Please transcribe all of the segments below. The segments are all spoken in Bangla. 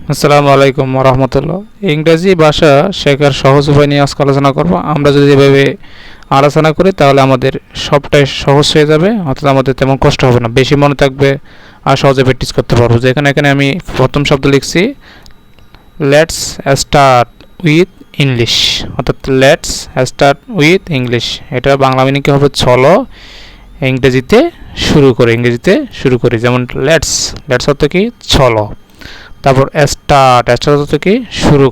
আসসালামু আলাইকুম রহমতুল্লাহ। ইংরেজি ভাষা শেখার সহজ উপায় নিয়ে আজকে আলোচনা করব। আমরা যদি এভাবে আলোচনা করি তাহলে আমাদের সবটাই সহজ হয়ে যাবে, অর্থাৎ আমাদের তেমন কষ্ট হবে না, বেশি মনে থাকবে আর সহজে প্র্যাকটিস করতে পারবো। যেখানে এখানে আমি প্রথম শব্দ লিখছি লেটস স্টার্ট উইথ ইংলিশ, অর্থাৎ লেটস স্টার্ট উইথ ইংলিশ। এটা বাংলা মিনিং কি হবে? চলো ইংরেজিতে শুরু করি। যেমন লেটস, লেটস অর্থ কি? চলো। তারপর স্টার্ট, স্টার্ট অর্থ কি? শুরু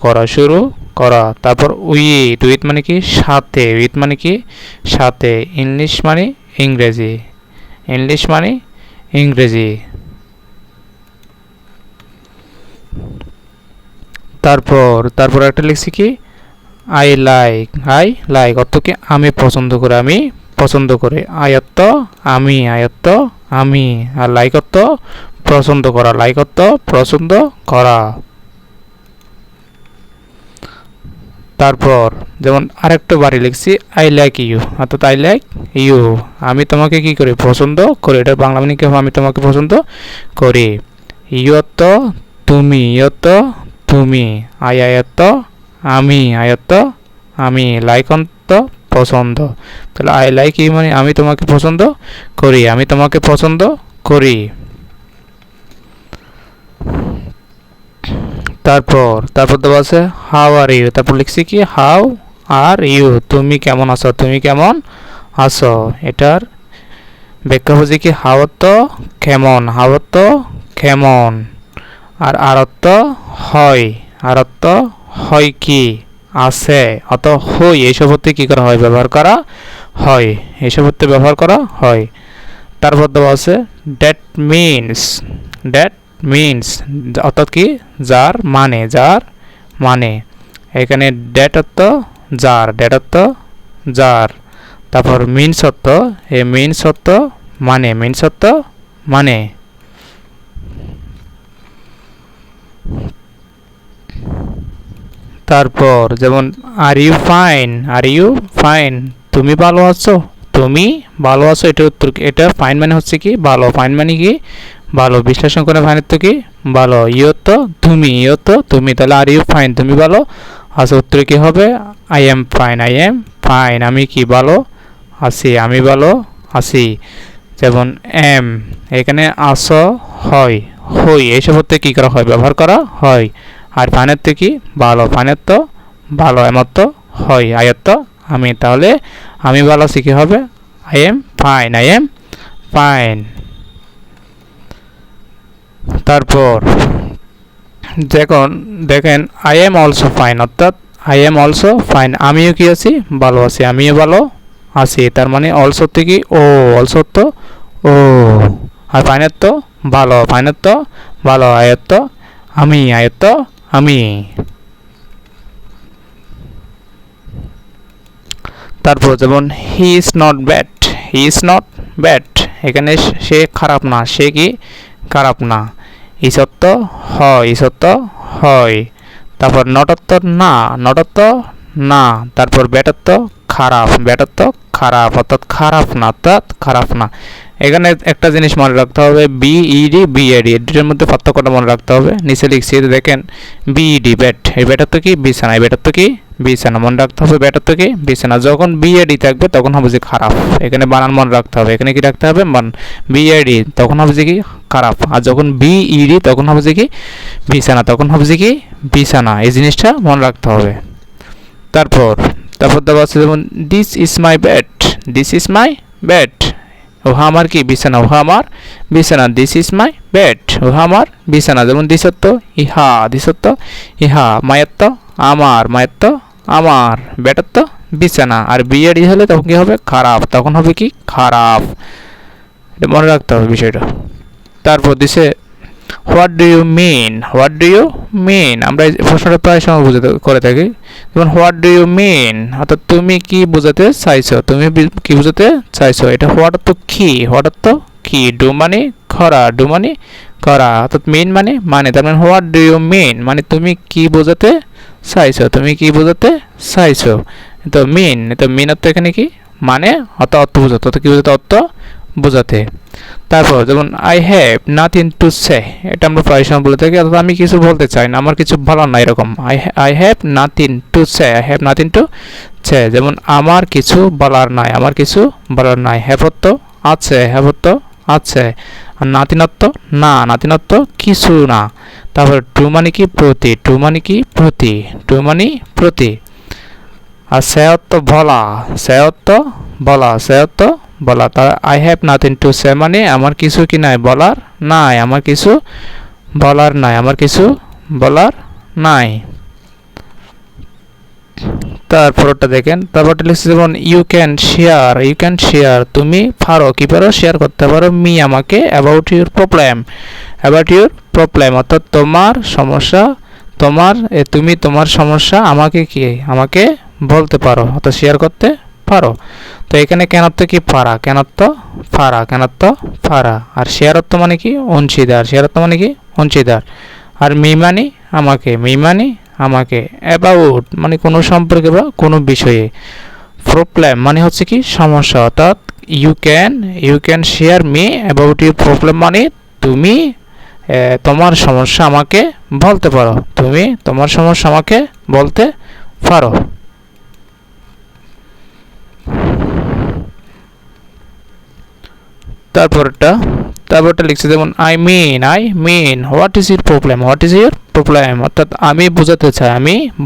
করা। তারপর উইথ, উইথ মানে কি? সাথে, উইথ মানে কি? সাথে। ইংলিশ মানে ইংরেজি, ইংলিশ মানে ইংরেজি। তারপর একটা লিখছি কি? আই লাইক, আই লাইক অর্থ কি? আমি পছন্দ করি। আয়ত্ত আমি, আয়ত্ত আমি। আর লাইক অর্থ পছন্দ করা, লাইক অর্থ পছন্দ করা। তারপর যেমন আরেকটা বাড়ি লিখছি আই লাইক ইউ, অর্থাৎ আই লাইক ইউ, আমি তোমাকে কি করি? পছন্দ করি। এটা বাংলা মানে কি? আমি তোমাকে পছন্দ করি। ইউ অর্থ তুমি, ইউ অর্থ তুমি। আয়ত্ত আমি, আয়ত্ত আমি। লাইক অর্থ পছন্দ। তাহলে আই লাইক ইউ মানে আমি তোমাকে পছন্দ করি, আমি তোমাকে পছন্দ করি। তারপর দেওয়া আছে হাউ আর ইউ। তারপর লিখছি কি? হাউ আর ইউ, তুমি কেমন আছো, তুমি কেমন আছো। এটার ব্যাখ্যা হচ্ছে কি? হাউ অর্থ কেমন, হাউ অর্থ কেমন। আর অর্থ হয়, আর অর্থ হয় কি? আছে। অত হই এইসব অর্থে কি করা হয়? ব্যবহার করা হয়, এইসব অর্থে ব্যবহার করা হয়। তারপর দেওয়া আছে দ্যাট মিনস, দ্যাট মিনস অর্থাৎ কি? যার মানে, যার মানে। এখানে ড্যাট অর্থ যার, ড্যাট অর্থ যার। তারপর মিনস অর্থ, এ মিনস অর্থ মানে, মিনস অর্থ মানে। তারপর যেমন are you fine, are you fine, তুমি ভালো আছো, তুমি ভালো আছো। এটা উত্তর, এটা ফাইন মানে হচ্ছে কি? ভালো। ফাইন মানে কি? ভালো। বিশ্লেষণ করে ফাইনের তো কি? ভালো। ইউ তো তুমি, ইউ তো তুমি। তাহলে আর ইউ ফাইন, তুমি ভালো আছো। উত্তরে কি হবে? I am fine, I am fine, আমি কি? ভালো আছি, আমি ভালো আছি। যেমন এম, এখানে আসো হয়, হই এইসব হতে কী করা হয়? ব্যবহার করা হয়। আর ফাইনের তো কি? ভালো। ফাইনের তো ভালো, এমত তো হয়, আয়ত্ত আমি। তাহলে আমি ভালো আছি কি হবে? I am fine, I am fine. তারপর দেখেন আই এম অলসো ফাইন, অর্থাৎ আই এম অলসো ফাইন, আমিও কি আছি? ভালো আছি, আমিও ভালো আছি। তার মানে অলসো থেকে ও, অলসো তো ও। আর ফাইনের তো ভালো, ফাইনের তো ভালো, আয়ত্ত আমি, আয়ত্ত আমি। তারপর যেমন he is not bad, he is not bad, এখানে সে খারাপ না, সে কি? খারাপ না। ই সত্য হয়, ই সত্য হয়। তারপর নটত্ব না, নটত্ব না। তারপর ব্যাটাত্ব খারাপ, ব্যাটাত্ব খারাপ, অর্থাৎ খারাপ না, অর্থাৎ খারাপ না। এখানে একটা জিনিস মনে রাখতে হবে, বিইডি বিএডি, এর মধ্যে পার্থক্যটা মনে রাখতে হবে। নিচে লিখছি দেখেন বিইডি ব্যাট, এই ব্যাটার তো কি? বিছানা, এই ব্যাটার তো কি? বিছানা। মনে রাখতে হবে ব্যাটার তো কি? বিছানা। যখন বিএডি থাকবে তখন হবে যে খারাপ, এখানে বানান মনে রাখতে হবে। এখানে কি রাখতে হবে? বিএডি, তখন হবে যে কি? খারাপ। আর যখন বিইডি তখন হবে যে কি? বিছানা, তখন হবে যে কি? বিছানা। এই জিনিসটা মনে রাখতে হবে। তারপর দেওয়া আছে যেমন this is my bed, this is my bed, ওহা আমার কি? বিছানা, ওহা আমার বিছানা। দিস ইজ মাই বেড, ওহা আমার বিছানা। যেমন দিসত্ব ইহা, দিসত্ব ইহা। মায়াত্ব আমার, মায়াত্ব আমার। বেটাত্ব বিছানা। আর বিএডি হলে তখন কি হবে? খারাপ, তখন হবে কি? খারাপ। এটা মনে রাখতে হবে বিষয়টা। তারপর দিছে what do you mean, what do you mean, আমরা এই প্রশ্নটা প্রায় সময় করে থাকি। যেমন হোয়াট ডু ইউ মিন, অর্থাৎ তুমি কি বোঝাতে চাইছো, তুমি কি বোঝাতে চাইছো। এটা হোয়াট অর্থ কি, হোয়াট অর্থ কি। ডু মানে করা, ডু মানে করা, অর্থাৎ মিন মানে মানে। তার মানে হোয়াট ডু ইউ মিন মানে তুমি কি বোঝাতে চাইছো, তুমি কি বোঝাতে চাইছো। তো মিন, তো মিন অর্থ এখানে কি? মানে অর্থ, অর্থ বোঝাতে, অর্থ কি বোঝাতে? অর্থ বোঝাতে। তারপর যেমন I have nothing to say, এটা আমরা প্রায় সময় বলে থাকি, অর্থাৎ আমি কিছু বলতে চাই না, আমার কিছু বলার নাই, এরকম। I have nothing to say, I have nothing to say, যেমন আমার কিছু বলার নাই, আমার কিছু বলার নাই। হ্যাভত্ব আছে, হ্যাভত্ব আছে। আর নাতিনত্ব না, নাতিনত্ব কিছু না। তারপর টু মানে কি প্রতি, টু মানে কি প্রতি, টু মানে প্রতি। আর সেয়ত্ব বলা, সেয়ত্ব বলা, সেয়ত্ব বলা। তার I have nothing to say মানে আমার কিছু কি নাই, বলার নাই, আমার কিছু বলার নাই, আমার কিছু বলার নাই। তারপরটা দেখেন, তারপরটা লিখছে যেমন you can share, you can share, তুমি পারো, কি পারো, শেয়ার করতে পারো, মি আমাকে, about your problem, about your problem, অর্থাৎ তোমার সমস্যা, তোমার তুমি তোমার সমস্যা আমাকে কি, আমাকে বলতে পারো, অর্থাৎ শেয়ার করতে পারো। তো এখানে কেনত্ব কি পারা, কেনত্ব পারা, কেনত্ব পারা। আর শেয়ারত্ব মানে কি অংশীদার, শেয়ারত্ব মানে কি অংশীদার। আর মি মানে আমাকে, মি মানে আমাকে। অ্যাবাউট মানে কোনো সম্পর্কে বা কোনো বিষয়ে। প্রবলেম মানে হচ্ছে কি সমস্যা, অর্থাৎ you can share me about your problem মানে তুমি তোমার সমস্যা আমাকে বলতে পারো, তুমি তোমার সমস্যা আমাকে বলতে পারো। তারপরটা লিখছে যেমন I mean what is your problem, what is your problem, অর্থাৎ আমি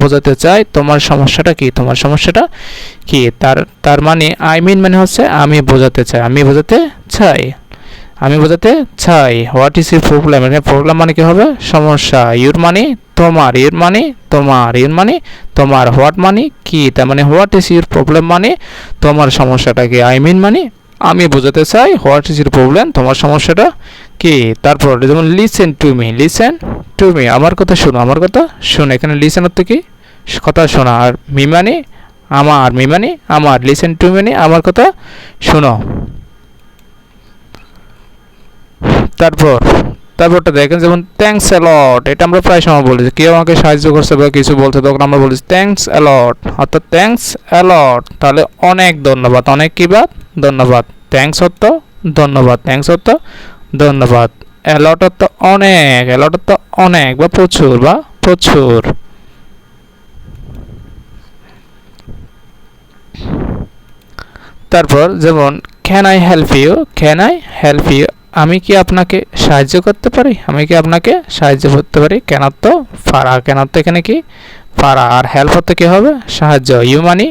বোঝাতে চাই তোমার সমস্যাটা কি, তোমার সমস্যাটা কি। তার মানে আই মিন মানে হচ্ছে আমি বোঝাতে চাই, আমি বোঝাতে চাই, আমি বোঝাতে চাই। হোয়াট ইজ ইউর প্রবলেম, এখানে প্রবলেম মানে কি হবে সমস্যা। ইউর মানে তোমার, ইউর মানে তোমার, ইউর মানে তোমার। হোয়াট মানে কি, তার মানে হোয়াট ইজ ইউর প্রবলেম মানে তোমার সমস্যাটা কি। আই মিন মানে আমি বোঝাতে চাই হোয়াট ইজ ইউর প্রবলেম, তোমার সমস্যাটা কি। তারপর যেমন listen to me, listen to me, আমার কথা শোনো, আমার কথা শোনো। এখানে লিসেন অর্থ কি কথা শোনা, আর মি মানে আমার, মি মানে আমার, লিসেন টু মি মানে আমার কথা শোনো। তারপরটা দেখেন যেমন থ্যাঙ্কস এ লট, এটা আমরা প্রায় সময় বলি, কেউ আমাকে সাহায্য করছে বা কিছু বলছে তখন আমরা বলি থ্যাঙ্কস এ লট, অর্থাৎ থ্যাঙ্কস এ লট, তাহলে অনেক ধন্যবাদ, অনেক কি বাদ ধন্যবাদ। থ্যাঙ্কস অর্থ ধন্যবাদ, থ্যাঙ্কস অর্থ ধন্যবাদ। এ লট অর্থ অনেক, এ লট অর্থ অনেক বা প্রচুর, বা প্রচুর। তারপর যেমন can I help you, can I help you, আমি কি আপনাকে সাহায্য করতে পারি, আমি কি আপনাকে সাহায্য করতে পারি। কেনাত্ম পারা, কেনাত্ম এখানে কি পারা। আর হেল্প হতে কি হবে সাহায্য। ইউ মানি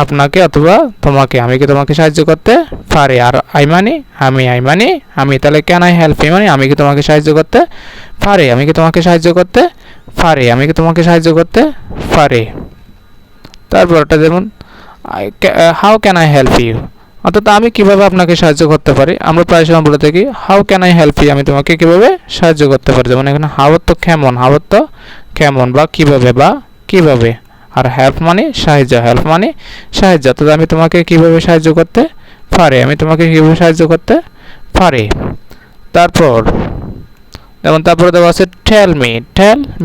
আপনাকে অথবা তোমাকে, আমি কি তোমাকে সাহায্য করতে পারি। আর আই মানি আমি, আই মানি আমি, তাহলে ক্যান আই হেল্প ইউ মানে আমি কি তোমাকে সাহায্য করতে পারি, আমি কি তোমাকে সাহায্য করতে পারি, আমি কি তোমাকে সাহায্য করতে পারি। তারপরটা যেমন how can I help you, অর্থাৎ আমি কিভাবে আপনাকে সাহায্য করতে পারি। আমরা প্রায় সময় বলে থাকি how can I help you, আমি তোমাকে কিভাবে সাহায্য করতে পারি। যেমন এখানে হাউ তো কেমন, হাউ তো কেমন, বা কিভাবে, বা কিভাবে। আর হেল্প মানে সাহায্য, হেল্প মানে সাহায্য, অর্থাৎ আমি তোমাকে কিভাবে সাহায্য করতে পারি, আমি তোমাকে কিভাবে সাহায্য করতে পারি। তারপর যেমন তারপরে দেওয়া আছে টেল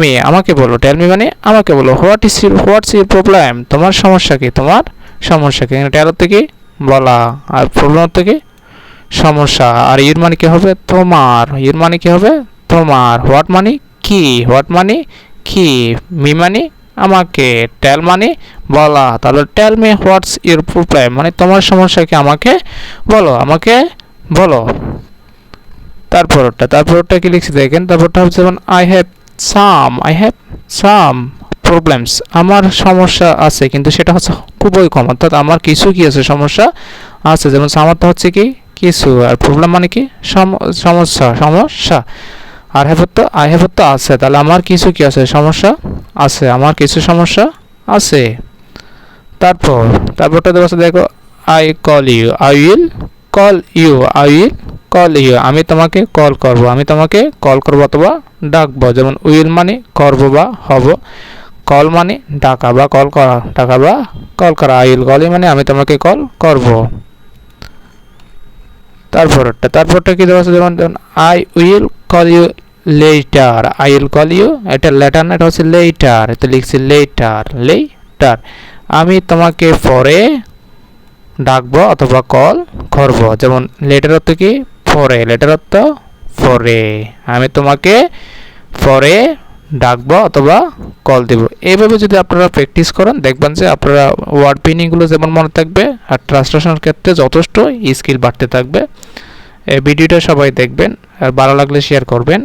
মি আমাকে বলো, টেল মি মানে আমাকে বলো। হোয়াটস ইউর প্রবলেম, তোমার সমস্যা কি, তোমার সমস্যা কি। এখানে টেল হচ্ছে কি বলা, আর প্রবলেম হচ্ছে কি সমস্যা। আর ইউর মানে কি হবে তোমার, ইউর মানে কি হবে তোমার। হোয়াট মানে কি, হোয়াট মানে কি। মি মানে আমাকে, টেল মানে বলা, তাহলে tell me what's your problem মানে তোমার সমস্যা কি আমাকে বলো, আমাকে বলো। তারপরটা কি লিখছি দেখেন, তারপরটা হচ্ছে যেমন আই হ্যাভ সাম প্রবলেমস, আমার সমস্যা আছে কিন্তু সেটা হচ্ছে খুবই কম, অর্থাৎ আমার কিছু কি আছে সমস্যা আছে। যেমন সামারটা হচ্ছে কি কিছু, আর প্রবলেম মানে কি সমস্যা। আর আই হ্যাভ তো আছে, তাহলে আমার কিছু কি আছে সমস্যা আছে, আমার কিছু সমস্যা আছে। তারপরটা দেওয়া আছে দেখো I call you, I will call you, I will call you, আমি তোমাকে কল করব, আমি তোমাকে কল করব অথবা ডাকবো। যেমন উইল মানে করব বা হব, কল মানে ডাকা বা কল করা, ডাকা বা কল করা। আই উইল কল ইউ মানে আমি তোমাকে কল করব। তারপরটা কি দেওয়া আছে যেমন I will call you later, I will call you, এটা লেটার না, এটা হচ্ছে লেটার, এটা লিখছি লেটার, আমি তোমাকে পরে ডাকবো অথবা কল করব। যেমন লেটের অর্থ কি? পরে। লেটের অর্থ পরে। আমি তোমাকে পরে ডাকবো অথবা কল দেব। এইভাবে যদি আপনারা প্র্যাকটিস করেন দেখবেন যে আপনারা ওয়ার্ড মিনিংগুলো যেমন মনে থাকবে আর ট্রান্সলেশনের ক্ষেত্রে যথেষ্ট স্কিল বাড়তে থাকবে। এই ভিডিওটা সবাই দেখবেন আর ভালো লাগলে শেয়ার করবেন।